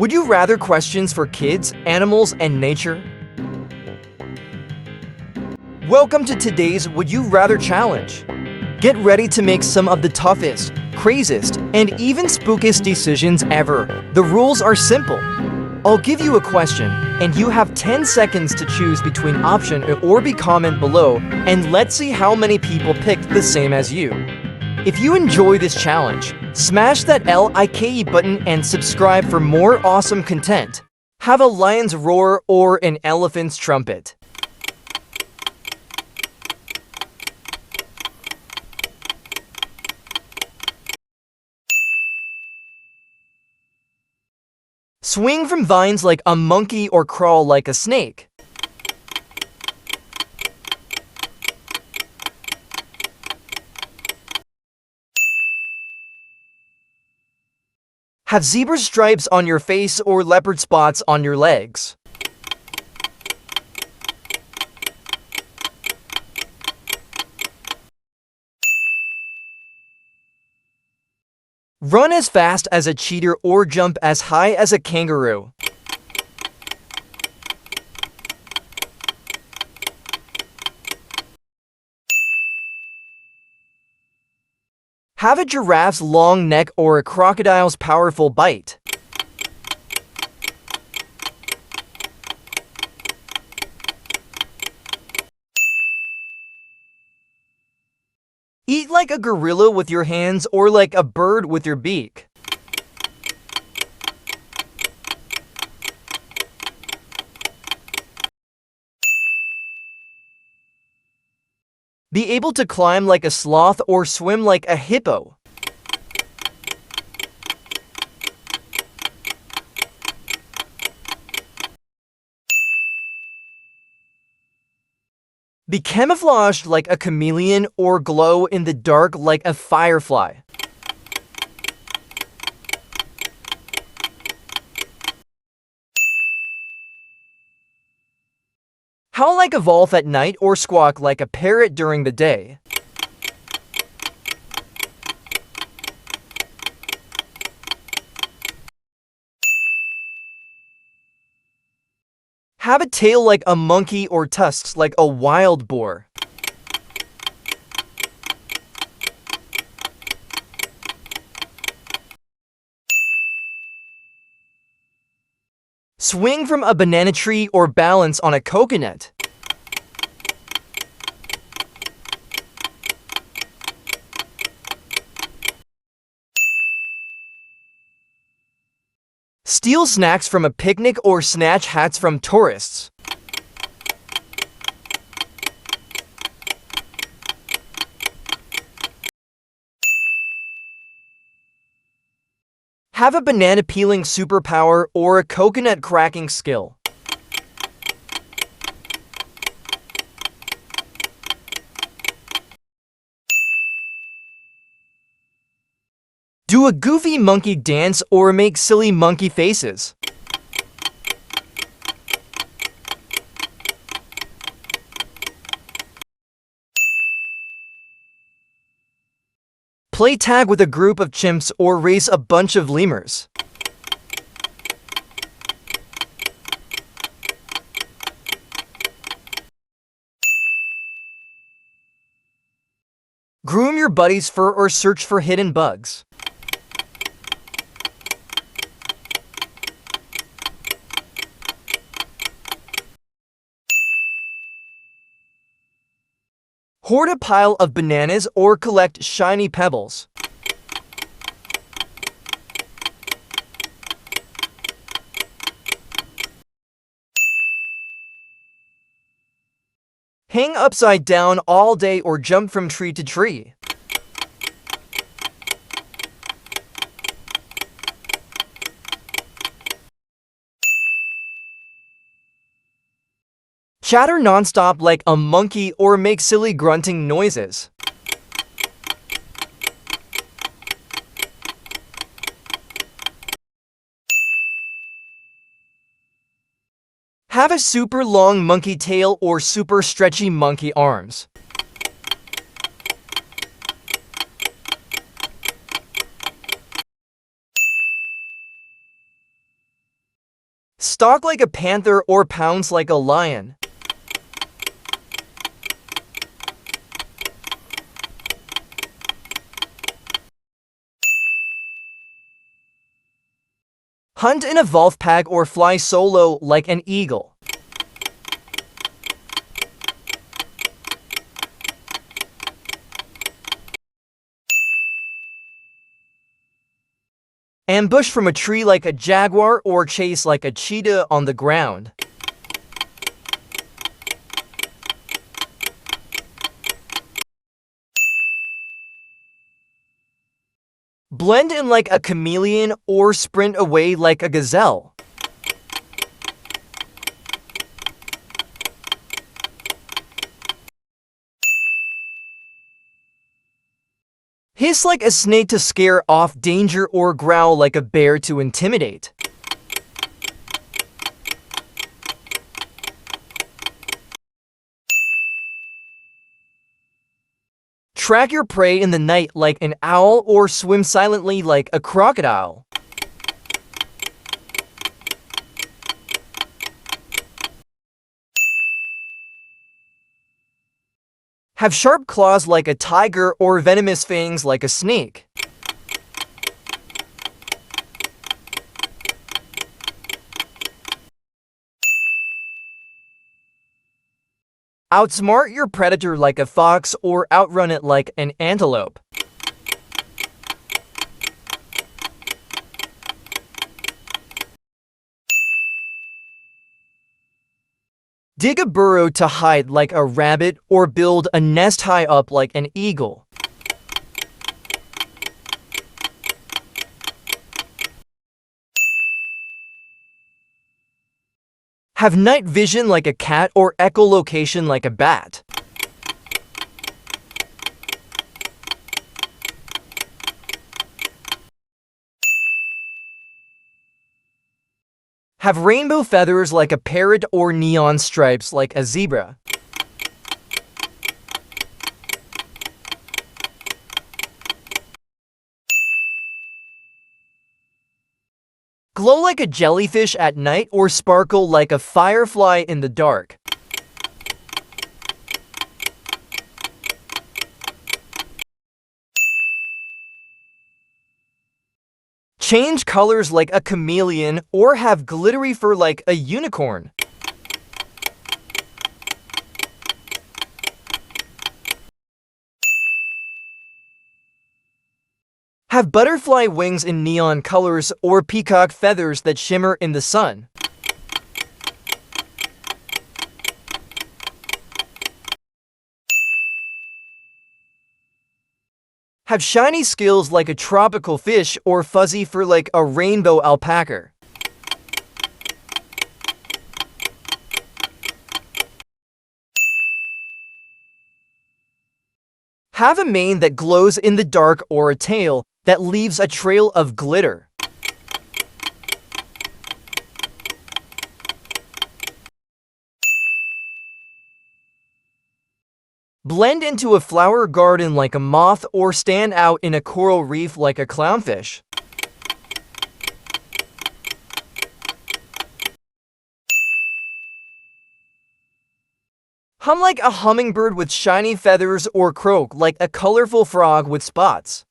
Would you rather questions for kids, animals, and nature? Welcome to today's Would You Rather challenge. Get ready to make some of the toughest, craziest, and even spookiest decisions ever. The rules are simple. I'll give you a question, and you have 10 seconds to choose between option or B. Comment below, and let's see how many people picked the same as you. If you enjoy this challenge, smash that like button and subscribe for more awesome content. Have a lion's roar or an elephant's trumpet. Swing from vines like a monkey or crawl like a snake. Have zebra stripes on your face or leopard spots on your legs. Run as fast as a cheetah or jump as high as a kangaroo. Have a giraffe's long neck or a crocodile's powerful bite. Eat like a gorilla with your hands or like a bird with your beak. Be able to climb like a sloth or swim like a hippo. Be camouflaged like a chameleon or glow in the dark like a firefly. Howl like a wolf at night or squawk like a parrot during the day. Have a tail like a monkey or tusks like a wild boar. Swing from a banana tree or balance on a coconut. Steal snacks from a picnic or snatch hats from tourists. Have a banana peeling superpower or a coconut cracking skill. Do a goofy monkey dance or make silly monkey faces. Play tag with a group of chimps or race a bunch of lemurs. Groom your buddy's fur or search for hidden bugs. Hoard a pile of bananas or collect shiny pebbles. Hang upside down all day or jump from tree to tree. Chatter nonstop like a monkey or make silly grunting noises. Have a super long monkey tail or super stretchy monkey arms. Stalk like a panther or pounce like a lion. Hunt in a wolf pack or fly solo like an eagle. Ambush from a tree like a jaguar or chase like a cheetah on the ground. Blend in like a chameleon or sprint away like a gazelle. Hiss like a snake to scare off danger or growl like a bear to intimidate. Track your prey in the night like an owl or swim silently like a crocodile. Have sharp claws like a tiger or venomous fangs like a snake. Outsmart your predator like a fox or outrun it like an antelope. Dig a burrow to hide like a rabbit or build a nest high up like an eagle. Have night vision like a cat or echolocation like a bat. Have rainbow feathers like a parrot or neon stripes like a zebra. Glow like a jellyfish at night or sparkle like a firefly in the dark. Change colors like a chameleon or have glittery fur like a unicorn. Have butterfly wings in neon colors or peacock feathers that shimmer in the sun. Have shiny scales like a tropical fish or fuzzy fur like a rainbow alpaca. Have a mane that glows in the dark or a tail that leaves a trail of glitter. Blend into a flower garden like a moth or stand out in a coral reef like a clownfish. Hum like a hummingbird with shiny feathers or croak like a colorful frog with spots.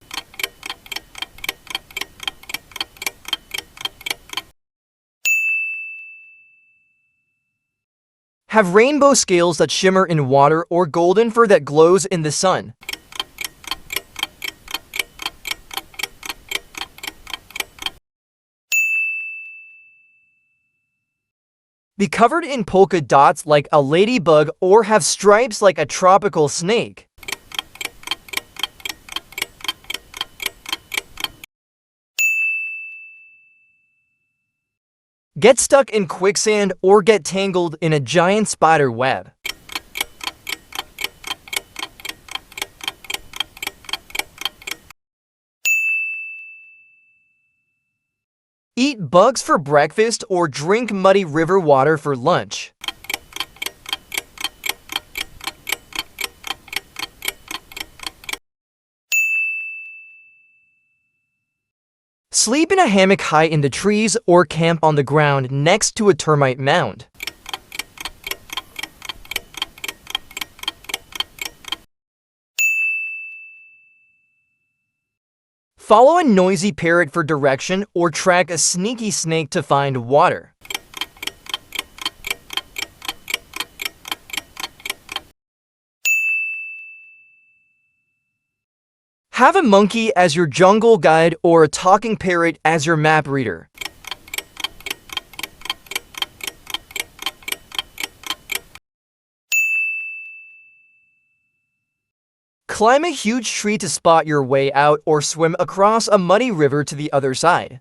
Have rainbow scales that shimmer in water or golden fur that glows in the sun. Be covered in polka dots like a ladybug or have stripes like a tropical snake. Get stuck in quicksand or get tangled in a giant spider web. Eat bugs for breakfast or drink muddy river water for lunch. Sleep in a hammock high in the trees or camp on the ground next to a termite mound. Follow a noisy parrot for direction or track a sneaky snake to find water. Have a monkey as your jungle guide or a talking parrot as your map reader. Climb a huge tree to spot your way out or swim across a muddy river to the other side.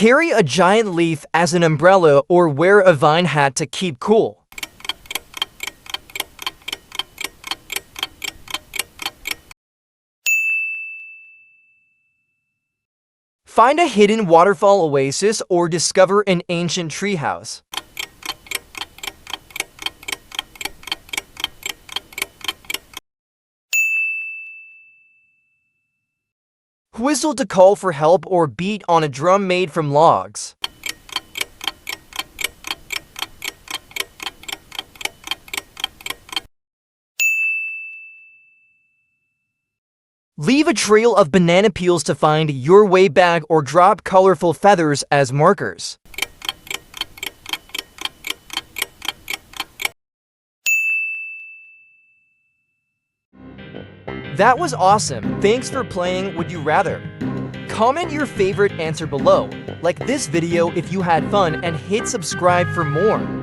Carry a giant leaf as an umbrella or wear a vine hat to keep cool. Find a hidden waterfall oasis or discover an ancient treehouse. Whistle to call for help or beat on a drum made from logs. Leave a trail of banana peels to find your way back or drop colorful feathers as markers. That was awesome. Thanks for playing Would You Rather. Comment your favorite answer below, like this video if you had fun, and hit subscribe for more.